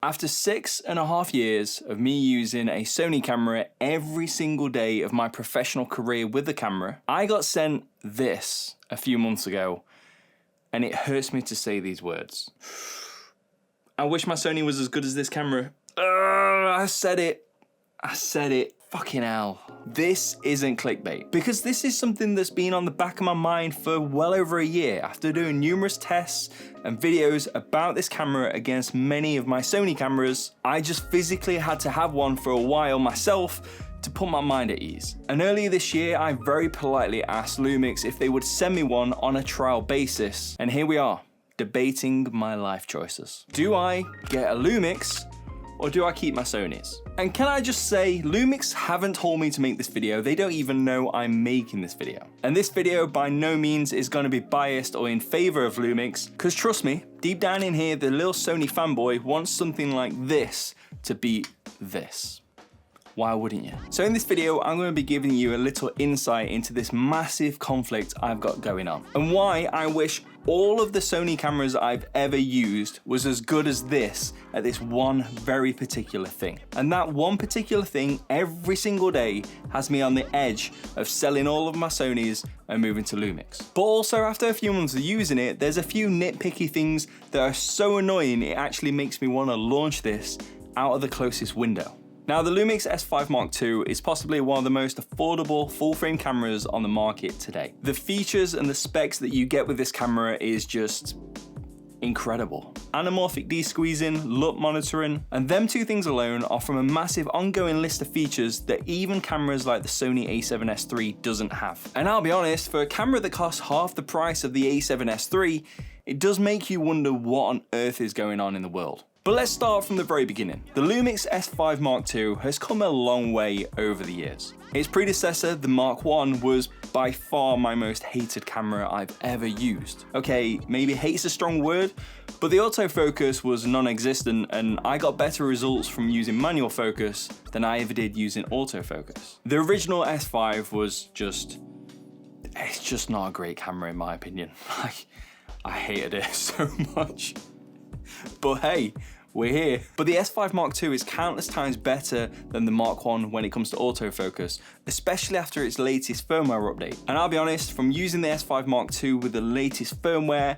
After 6.5 years of me using a Sony camera every single day of my professional career with the camera, I got sent this a few months ago, and it hurts me to say these words. I wish my Sony was as good as this camera. I said it. Fucking hell. This isn't clickbait, because this is something that's been on the back of my mind for well over a year after doing numerous tests and videos about this camera against many of my Sony cameras. I just physically had to have one for a while myself to put my mind at ease. And earlier this year, I very politely asked Lumix if they would send me one on a trial basis. And here we are, debating my life choices. Do I get a Lumix, or do I keep my Sonys? And can I just say, Lumix haven't told me to make this video. They don't even know I'm making this video. And this video by no means is gonna be biased or in favor of Lumix, because trust me, deep down in here, the little Sony fanboy wants something like this to beat this. Why wouldn't you? So in this video, I'm going to be giving you a little insight into this massive conflict I've got going on, and why I wish all of the Sony cameras I've ever used was as good as this at this one very particular thing. And that one particular thing every single day has me on the edge of selling all of my Sonys and moving to Lumix. But also, after a few months of using it, there's a few nitpicky things that are so annoying it actually makes me want to launch this out of the closest window. Now, the Lumix S5 Mark II is possibly one of the most affordable full-frame cameras on the market today. The features and the specs that you get with this camera is just incredible. Anamorphic de-squeezing, LUT monitoring, and them two things alone are from a massive ongoing list of features that even cameras like the Sony a7S III doesn't have. And I'll be honest, for a camera that costs half the price of the a7S III, it does make you wonder what on earth is going on in the world. But let's start from the very beginning. The Lumix S5 Mark II has come a long way over the years. Its predecessor, the Mark I, was by far my most hated camera I've ever used. Okay, maybe hate's a strong word, but the autofocus was non-existent, and I got better results from using manual focus than I ever did using autofocus. The original S5 was it's just not a great camera in my opinion. I hated it so much. But hey, we're here. But the S5 Mark II is countless times better than the Mark I when it comes to autofocus, especially after its latest firmware update. And I'll be honest, from using the S5 Mark II with the latest firmware,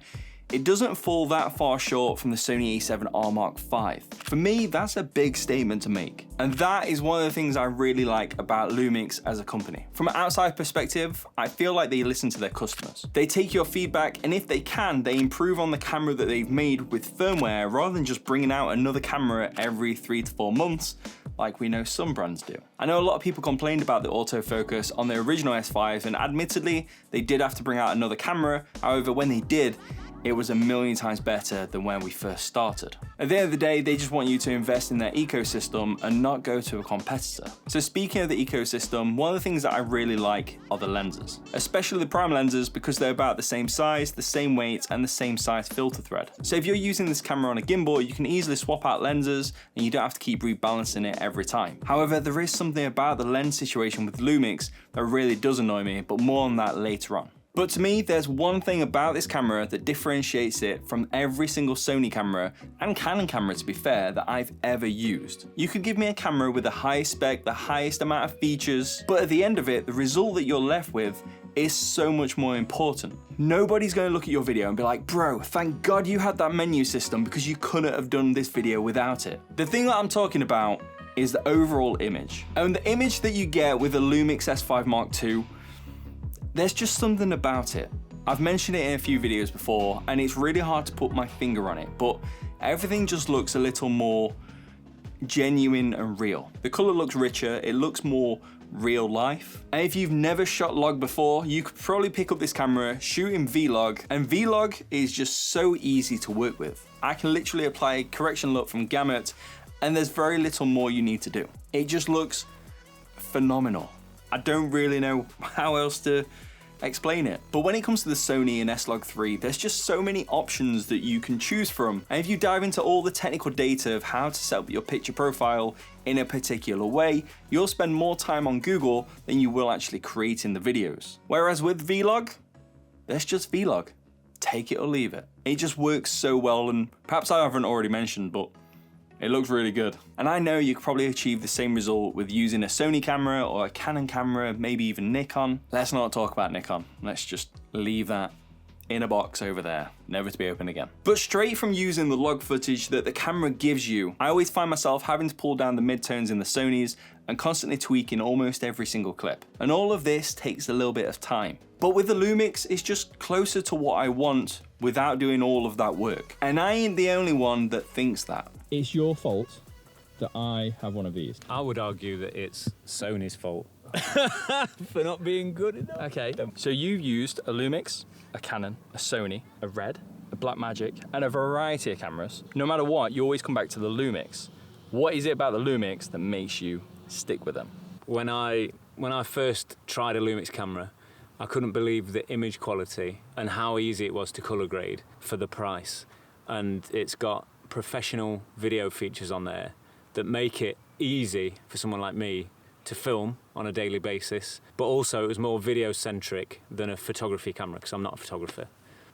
it doesn't fall that far short from the Sony a7R Mark V. For me, that's a big statement to make. And that is one of the things I really like about Lumix as a company. From an outside perspective, I feel like they listen to their customers. They take your feedback, and if they can, they improve on the camera that they've made with firmware rather than just bringing out another camera every 3 to 4 months like we know some brands do. I know a lot of people complained about the autofocus on the original S5, and admittedly, they did have to bring out another camera. However, when they did, it was a million times better than when we first started. At the end of the day, they just want you to invest in their ecosystem and not go to a competitor. So speaking of the ecosystem, one of the things that I really like are the lenses, especially the prime lenses, because they're about the same size, the same weight, and the same size filter thread. So if you're using this camera on a gimbal, you can easily swap out lenses and you don't have to keep rebalancing it every time. However, there is something about the lens situation with Lumix that really does annoy me, but more on that later on. But to me, there's one thing about this camera that differentiates it from every single Sony camera, and Canon camera to be fair, that I've ever used. You could give me a camera with the highest spec, the highest amount of features, but at the end of it, the result that you're left with is so much more important. Nobody's going to look at your video and be like, bro, thank God you had that menu system because you couldn't have done this video without it. The thing that I'm talking about is the overall image. And the image that you get with the Lumix S5 Mark II, there's just something about it. I've mentioned it in a few videos before, and it's really hard to put my finger on it, but everything just looks a little more genuine and real. The color looks richer, it looks more real life. And if you've never shot log before, you could probably pick up this camera, shoot in Vlog, and Vlog is just so easy to work with. I can literally apply correction LUT from gamut, and there's very little more you need to do. It just looks phenomenal. I don't really know how else to explain it. But when it comes to the Sony and S-Log3, there's just so many options that you can choose from. And if you dive into all the technical data of how to set up your picture profile in a particular way, you'll spend more time on Google than you will actually creating the videos. Whereas with Vlog, there's just Vlog. Take it or leave it. It just works so well, and perhaps I haven't already mentioned, but It looks really good. And I know you could probably achieve the same result with using a Sony camera or a Canon camera, maybe even Nikon. Let's not talk about Nikon. Let's just leave that in a box over there, never to be opened again. But straight from using the log footage that the camera gives you, I always find myself having to pull down the midtones in the Sonys and constantly tweaking almost every single clip. And all of this takes a little bit of time. But with the Lumix, it's just closer to what I want without doing all of that work. And I ain't the only one that thinks that. It's your fault that I have one of these. I would argue that it's Sony's fault for not being good enough. Okay, so you've used a Lumix, a Canon, a Sony, a Red, a Blackmagic, and a variety of cameras. No matter what, you always come back to the Lumix. What is it about the Lumix that makes you stick with them? When I first tried a Lumix camera, I couldn't believe the image quality and how easy it was to color grade for the price. And it's got professional video features on there that make it easy for someone like me to film on a daily basis, but also it was more video centric than a photography camera because I'm not a photographer.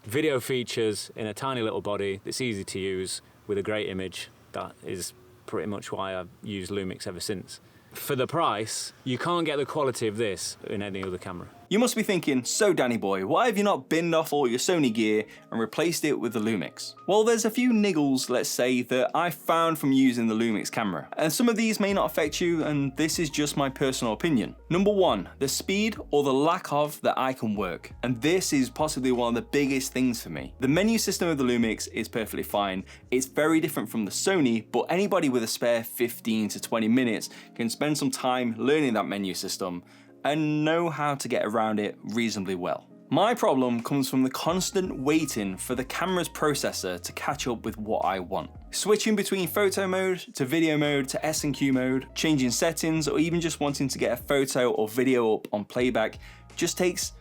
Video features in a tiny little body that's easy to use with a great image. That is pretty much why I've used Lumix ever since. For the price, you can't get the quality of this in any other camera. You must be thinking, so Danny boy, why have you not binned off all your Sony gear and replaced it with the Lumix? Well, there's a few niggles, let's say, that I found from using the Lumix camera. And some of these may not affect you, and this is just my personal opinion. Number one, the speed or the lack of that I can work. And this is possibly one of the biggest things for me. The menu system of the Lumix is perfectly fine. It's very different from the Sony, but anybody with a spare 15 to 20 minutes can spend some time learning that menu system and know how to get around it reasonably well. My problem comes from the constant waiting for the camera's processor to catch up with what I want. Switching between photo mode to video mode to S&Q mode, changing settings, or even just wanting to get a photo or video up on playback just takes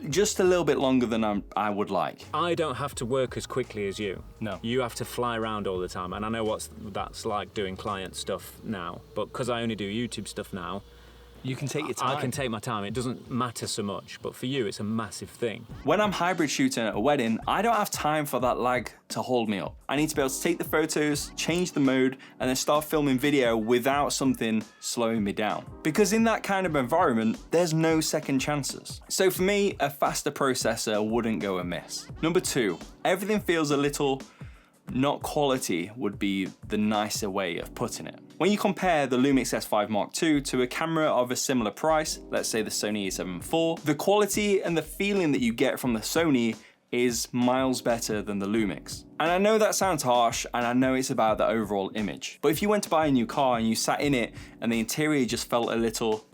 just a little bit longer than I would like. I don't have to work as quickly as you. No. You have to fly around all the time, and I know what that's like doing client stuff now, but because I only do YouTube stuff now, you can take your time. I can take my time. It doesn't matter so much, but for you, it's a massive thing. When I'm hybrid shooting at a wedding, I don't have time for that lag to hold me up. I need to be able to take the photos, change the mode, and then start filming video without something slowing me down. Because in that kind of environment, there's no second chances. So for me, a faster processor wouldn't go amiss. Number two, everything feels a little not quality would be the nicer way of putting it. When you compare the Lumix S5 Mark II to a camera of a similar price, let's say the Sony A7 IV, the quality and the feeling that you get from the Sony is miles better than the Lumix. And I know that sounds harsh, and I know it's about the overall image, but if you went to buy a new car and you sat in it and the interior just felt a little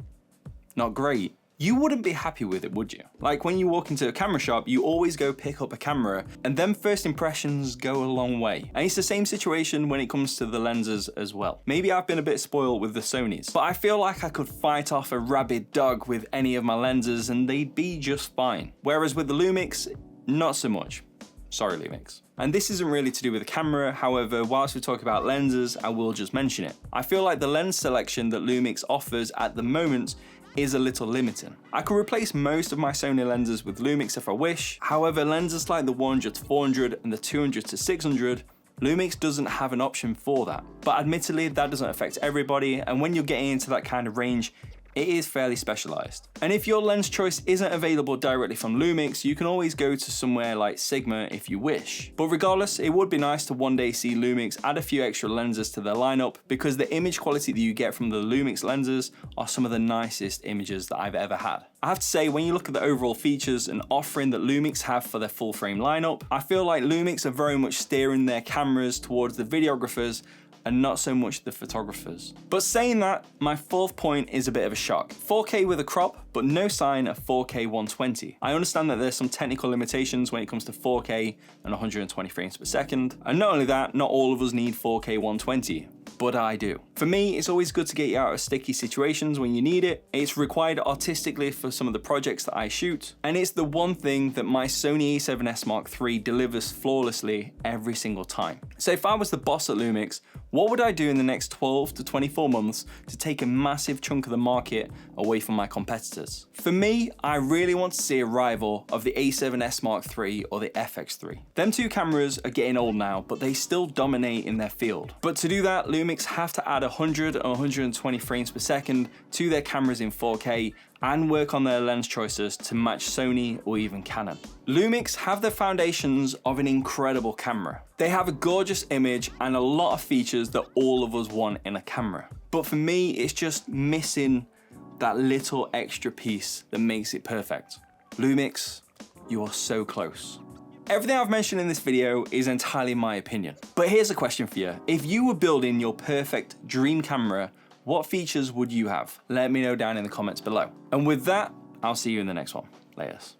not great, you wouldn't be happy with it, would you? Like when you walk into a camera shop, you always go pick up a camera, and then first impressions go a long way. And it's the same situation when it comes to the lenses as well. Maybe I've been a bit spoiled with the Sonys, but I feel like I could fight off a rabid dog with any of my lenses and they'd be just fine. Whereas with the Lumix, not so much. Sorry, Lumix. And this isn't really to do with the camera, however, whilst we talk about lenses, I will just mention it. I feel like the lens selection that Lumix offers at the moment is a little limiting. I could replace most of my Sony lenses with Lumix if I wish. However, lenses like the 100 to 400 and the 200 to 600, Lumix doesn't have an option for that. But admittedly, that doesn't affect everybody, and when you're getting into that kind of range, it is fairly specialized. And if your lens choice isn't available directly from Lumix, you can always go to somewhere like Sigma if you wish. But regardless, it would be nice to one day see Lumix add a few extra lenses to their lineup, because the image quality that you get from the Lumix lenses are some of the nicest images that I've ever had. I have to say, when you look at the overall features and offering that Lumix have for their full frame lineup, I feel like Lumix are very much steering their cameras towards the videographers and not so much the photographers. But saying that, my fourth point is a bit of a shock. 4K with a crop, but no sign of 4K 120. I understand that there's some technical limitations when it comes to 4K and 120 frames per second. And not only that, not all of us need 4K 120. but I do. For me, it's always good to get you out of sticky situations when you need it. It's required artistically for some of the projects that I shoot, and it's the one thing that my Sony a7S Mark III delivers flawlessly every single time. So if I was the boss at Lumix, what would I do in the next 12 to 24 months to take a massive chunk of the market away from my competitors? For me, I really want to see a rival of the a7S Mark III or the FX3. Them two cameras are getting old now, but they still dominate in their field. But to do that, Lumix have to add 100 or 120 frames per second to their cameras in 4K and work on their lens choices to match Sony or even Canon. Lumix have the foundations of an incredible camera. They have a gorgeous image and a lot of features that all of us want in a camera. But for me, it's just missing that little extra piece that makes it perfect. Lumix, you are so close. Everything I've mentioned in this video is entirely my opinion. But here's a question for you. If you were building your perfect dream camera, what features would you have? Let me know down in the comments below. And with that, I'll see you in the next one. Laters.